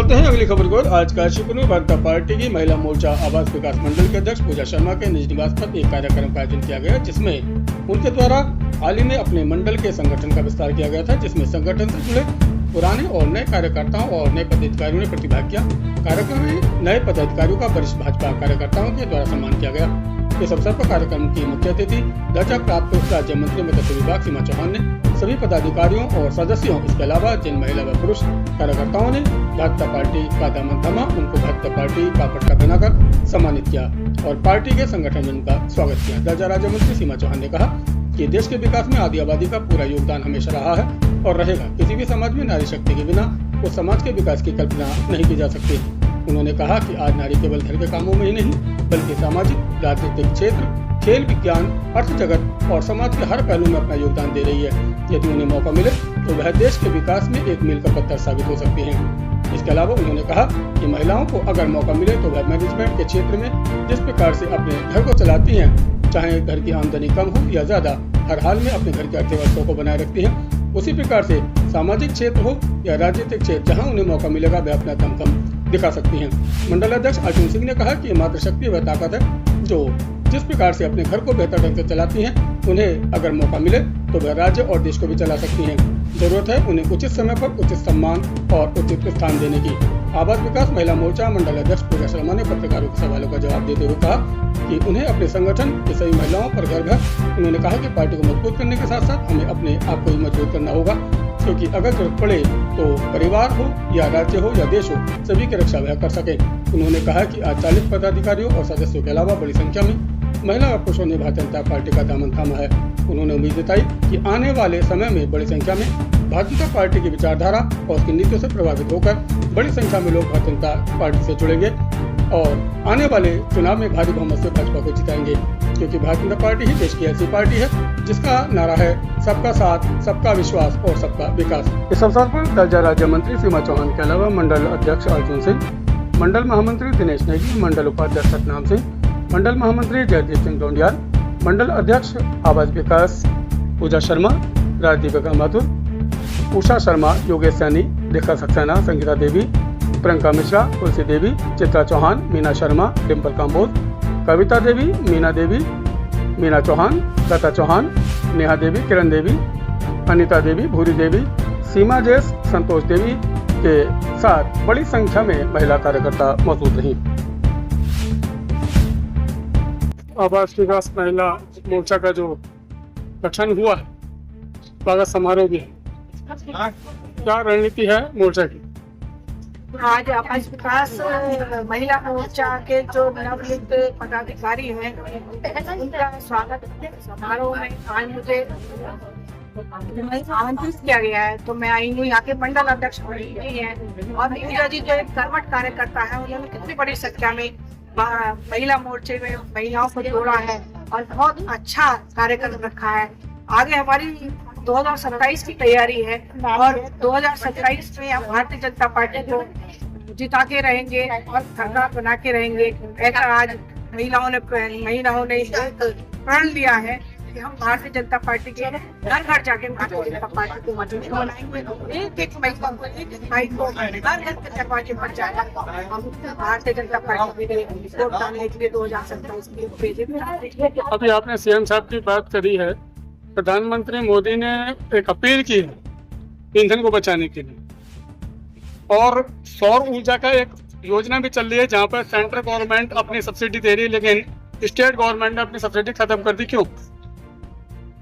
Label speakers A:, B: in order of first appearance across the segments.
A: बढ़ाते हैं अगली खबर को। आज काशीपुर में भाजपा पार्टी की महिला मोर्चा आवास विकास मंडल के अध्यक्ष पूजा शर्मा के निज निवास पर एक कार्यक्रम का आयोजन किया गया, जिसमें उनके द्वारा हाल ही में अपने मंडल के संगठन का विस्तार किया गया था, जिसमें संगठन से जुड़े पुराने और नए कार्यकर्ताओं और नए पदाधिकारियों ने प्रतिभाग किया। कार्यक्रम में नए पदाधिकारियों का वरिष्ठ भाजपा कार्यकर्ताओं के द्वारा सम्मान किया गया। इस अवसर पर कार्यक्रम की मुख्य अतिथि दर्जा प्राप्त राज्य मंत्री मत्स्य विभाग सीमा चौहान ने सभी पदाधिकारियों और सदस्यों, इसके अलावा जिन महिला व पुरुष कार्यकर्ताओं ने भाजपा पार्टी का दामन थामा, उनको भाजपा पार्टी का पट्टा पहनाकर सम्मानित किया और पार्टी के संगठन में उनका स्वागत किया। दर्जा राज्य मंत्री सीमा चौहान ने कहा कि देश के विकास में आदि आबादी का पूरा योगदान हमेशा रहा है और रहेगा। किसी भी समाज में नारी शक्ति के बिना उस समाज के विकास की कल्पना नहीं की जा सकती। उन्होंने कहा कि आज नारी केवल घर के कामों में ही नहीं, बल्कि सामाजिक, राजनीतिक क्षेत्र, खेल, विज्ञान, अर्थ जगत और समाज के हर पहलू में अपना योगदान दे रही है। यदि उन्हें मौका मिले तो वह देश के विकास में एक मील का पत्थर साबित हो सकती हैं। इसके अलावा उन्होंने कहा कि महिलाओं को अगर मौका मिले तो वह मैनेजमेंट के क्षेत्र में जिस प्रकार से अपने घर को चलाती हैं, चाहे घर की आमदनी कम हो या ज्यादा, हर हाल में अपने घर की अर्थव्यवस्था को बनाए रखती हैं। उसी प्रकार से सामाजिक क्षेत्र हो या राजनीतिक क्षेत्र, जहां उन्हें मौका मिलेगा वह अपना दमखम दिखा सकती हैं। मंडल अध्यक्ष अर्जुन सिंह ने कहा कि मातृशक्ति वह ताकत है जो जिस प्रकार से अपने घर को बेहतर ढंग से चलाती हैं, उन्हें अगर मौका मिले तो वह राज्य और देश को भी चला सकती हैं। जरूरत है उन्हें उचित समय पर उचित सम्मान और उचित स्थान देने की। आवास विकास महिला मोर्चा मंडल अध्यक्ष पूजा शर्मा ने पत्रकारों के सवालों का जवाब देते हुए कहा कि उन्हें अपने संगठन की सभी महिलाओं पर गर्व है। उन्होंने कहा कि पार्टी को मजबूत करने के साथ साथ हमें अपने आप को भी मजबूत करना होगा, क्योंकि अगर जरूरत पड़े तो परिवार हो या राज्य हो या देश हो, सभी की रक्षा वह कर सके। उन्होंने कहा कि आज 40 पदाधिकारियों और सदस्यों के अलावा बड़ी संख्या में महिला व पुरुषों ने भारतीय जनता पार्टी का दामन थामा है। उन्होंने उम्मीद जताई कि आने वाले समय में बड़ी संख्या में भारतीय जनता पार्टी की विचारधारा और उसकी नीतियों से प्रभावित होकर बड़ी संख्या में लोग भारतीय जनता पार्टी से जुड़ेंगे और आने वाले चुनाव में भारी बहुमत से भाजपा को जिताएंगे, क्योंकि भारतीय जनता पार्टी ही देश की ऐसी पार्टी है जिसका नारा है सबका साथ, सबका विश्वास और सबका विकास। इस अवसर पर दर्जा राज्य मंत्री सीमा चौहान के अलावा मंडल अध्यक्ष अर्जुन सिंह, मंडल महामंत्री दिनेश नेगी, मंडल उपाध्यक्ष सतनाम सिंह, मंडल महामंत्री जयदीप सिंह डोंडियाल, मंडल अध्यक्ष आवास विकास पूजा शर्मा, राजदीपिका माथुर, उषा शर्मा, योगेश सैनी, रेखा सक्सेना, संगीता देवी, प्रियंका मिश्रा, तुलसी देवी, चित्रा चौहान, मीना शर्मा, डिम्पल काम्बोज, कविता देवी, मीना चौहान, लता चौहान, नेहा देवी, किरण देवी, अनीता देवी, भूरी देवी, सीमा जैस, संतोष देवी के साथ बड़ी संख्या में महिला कार्यकर्ता मौजूद रहीं। आवास विकास महिला मोर्चा का जो गठन हुआ है, स्वागत समारोह भी है, क्या रणनीति है मोर्चा की?
B: आज आवास विकास महिला मोर्चा के जो नवनियुक्त पदाधिकारी हैं, उनका स्वागत समारोह में आज मुझे आमंत्रित किया गया है, तो मैं आई हूँ। यहाँ के मंडल अध्यक्ष हैं और पूजा जी जो एक कर्मठ कार्यकर्ता है, उन्होंने कितनी बड़ी संख्या में महिला मोर्चे में महिलाओं को जोड़ा है और बहुत अच्छा कार्यक्रम रखा है। आगे हमारी 2027 की तैयारी है और 2027 में हम भारतीय जनता पार्टी को जिता के रहेंगे और सरकार बना के रहेंगे। ऐसा आज महिलाओं ने प्रण लिया है कि हम भारतीय जनता पार्टी के घर घर जाके भारतीय जनता पार्टी को मजबूत बनाएंगे। एक महिला को, एक भाई को घर घर के दरवाजे पर जाकर हम भारतीय जनता पार्टी के वोट डालने के लिए 2027 के भेजे।
A: अभी आपने सीएम साहब की बात करी है, प्रधानमंत्री मोदी ने एक अपील की है ईंधन को बचाने के लिए और सौर ऊर्जा का एक योजना भी चल रही है, जहां पर सेंट्रल गवर्नमेंट अपनी सब्सिडी दे रही है, लेकिन स्टेट गवर्नमेंट ने अपनी सब्सिडी खत्म कर दी। क्यों?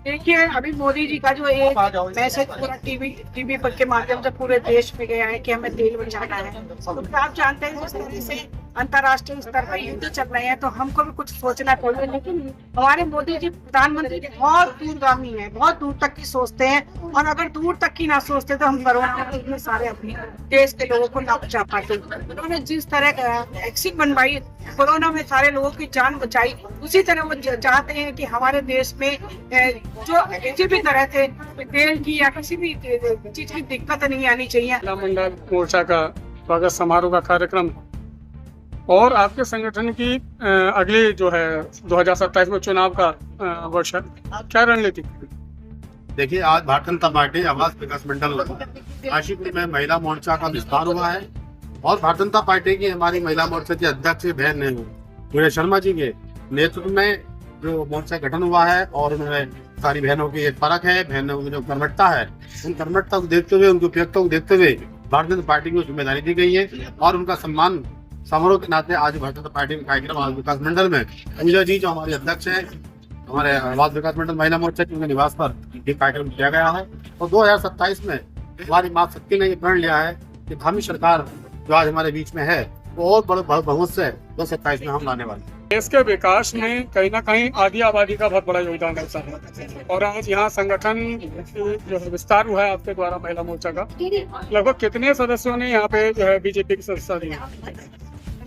B: देखिए, अभी मोदी जी का जो एक मैसेज पूरा टीवी पर के माध्यम से पूरे देश में गया है कि हमें तेल बचाना है, तो आप जानते हैं जिस तरह से अंतर्राष्ट्रीय स्तर पर युद्ध चल रहे हैं, तो हमको भी कुछ सोचना चाहिए। लेकिन हमारे मोदी जी प्रधानमंत्री जी बहुत दूरगामी है, बहुत दूर तक की सोचते हैं, और अगर दूर तक की ना सोचते तो हम कोरोना में इतने सारे अपने देश के लोगों को ना बचा पाते। उन्होंने जिस तरह का वैक्सीन बनवाई, कोरोना में सारे लोगों की जान बचाई, उसी तरह वो चाहते हैं कि हमारे देश में जो किसी भी तरह से तेल की या किसी भी चीज की दिक्कत नहीं आनी चाहिए।
A: मंडल मोर्चा का स्वागत समारोह का कार्यक्रम और आपके संगठन की अगली जो है 2027 में चुनाव का वर्ष है, क्या रणनीति?
C: देखिए, आज भारतीय जनता पार्टी आवास विकास मंडल काशीपुर में महिला मोर्चा का विस्तार हुआ है और भारतीय जनता पार्टी की हमारी महिला मोर्चा की अध्यक्ष बहन पूजा शर्मा जी के नेतृत्व में जो मोर्चा गठन हुआ है और उन्होंने सारी बहनों की एक फर्क है, बहनों की जो कर्मठता है, उन कर्मठता को देखते हुए, उनकी उपयुक्तता को देखते हुए भारतीय जनता पार्टी को जिम्मेदारी दी गई है और उनका सम्मान समारोह के नाते आज भारतीय जनता पार्टी के कार्यक्रम आवास विकास मंडल में पूजा जी जो हमारे अध्यक्ष है हमारे आवास विकास मंडल महिला मोर्चा के उनके निवास पर ये कार्यक्रम किया गया है। और 2027 में हमारी माँ शक्ति ने ये प्रण लिया है कि भावी सरकार जो आज हमारे बीच में है वो और बड़े बहुमत से 2027 में हम लाने वाले हैं।
A: देश के विकास में कहीं ना कहीं आदि आबादी का बहुत बड़ा योगदान है सर। और आज यहाँ संगठन जो है विस्तार हुआ है आपके द्वारा महिला मोर्चा का, लगभग कितने सदस्यों ने यहाँ पे जो है बीजेपी की सदस्यता दी?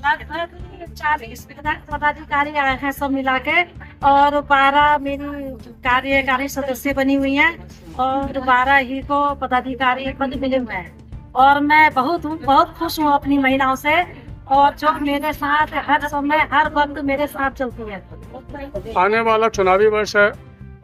D: लगभग 40 पदाधिकारी आए हैं सब मिला के, और 12 मेरी कार्यकारी सदस्य बनी हुई हैं और 12 ही को पदाधिकारी पद मिले हुए हैं। और मैं बहुत खुश हूँ अपनी महिलाओं से, और जो मेरे साथ हर समय हर वक्त मेरे साथ चलती है।
A: आने वाला चुनावी वर्ष है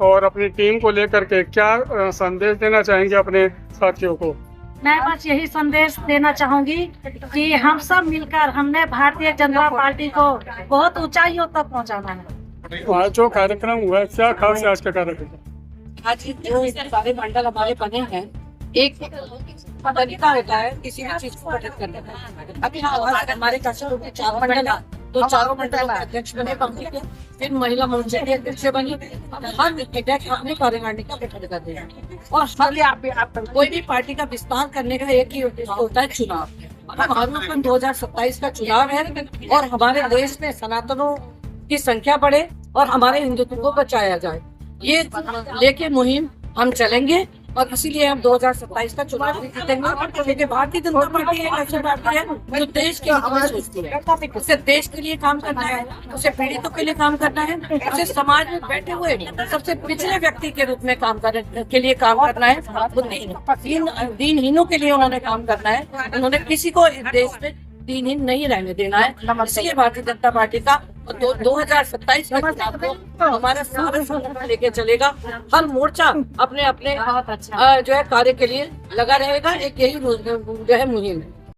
A: और अपनी टीम को लेकर के क्या संदेश देना चाहेंगे अपने साथियों को?
D: मैं बस यही संदेश देना चाहूंगी कि हम सब मिलकर हमने भारतीय जनता पार्टी को बहुत ऊंचाइयों तक पहुंचाना है।
A: आज जो कार्यक्रम हुआ है क्या खास है आज का कार्यक्रम?
B: आज जो सारे मंडल हमारे बने हैं, एक तरीका होता है किसी भी चीज को गठित करने का। अभी हमारे कक्षों के 4 मंडल है, तो चारों मंडलों के अध्यक्ष बने पार्टी के, फिर महिला मोर्चा के अध्यक्ष बनी। हर अध्यक्ष अपने कार्यकारिणी का गठन करते हैं और हर कोई भी पार्टी का विस्तार करने का एक ही होता है चुनाव। हमारा 2027 का चुनाव है और हमारे देश में सनातनों की संख्या बढ़े और हमारे हिंदुत्व को बचाया जाए, ये लेके मुहिम हम चलेंगे। और इसीलिए हम 2027 का चुनाव भी जीतेंगे, क्योंकि भारतीय जनता पार्टी एक ऐसी पार्टी है जो देश के हित में सोचती है। उसे देश के लिए काम करना है, उसे पीड़ितों के लिए काम करना है, उसे समाज में बैठे हुए सबसे पिछड़े व्यक्ति के रूप में काम करना है। दीनहीनों के लिए उन्होंने काम करना है। उन्होंने किसी को इस देश में दीनहीन नहीं रहने देना है। इसलिए भारतीय जनता पार्टी का 2027 में हमारा सारा संगठन लेके चलेगा। हर मोर्चा अपने जो है कार्य के लिए लगा रहेगा। एक यही जो है मुहिम है।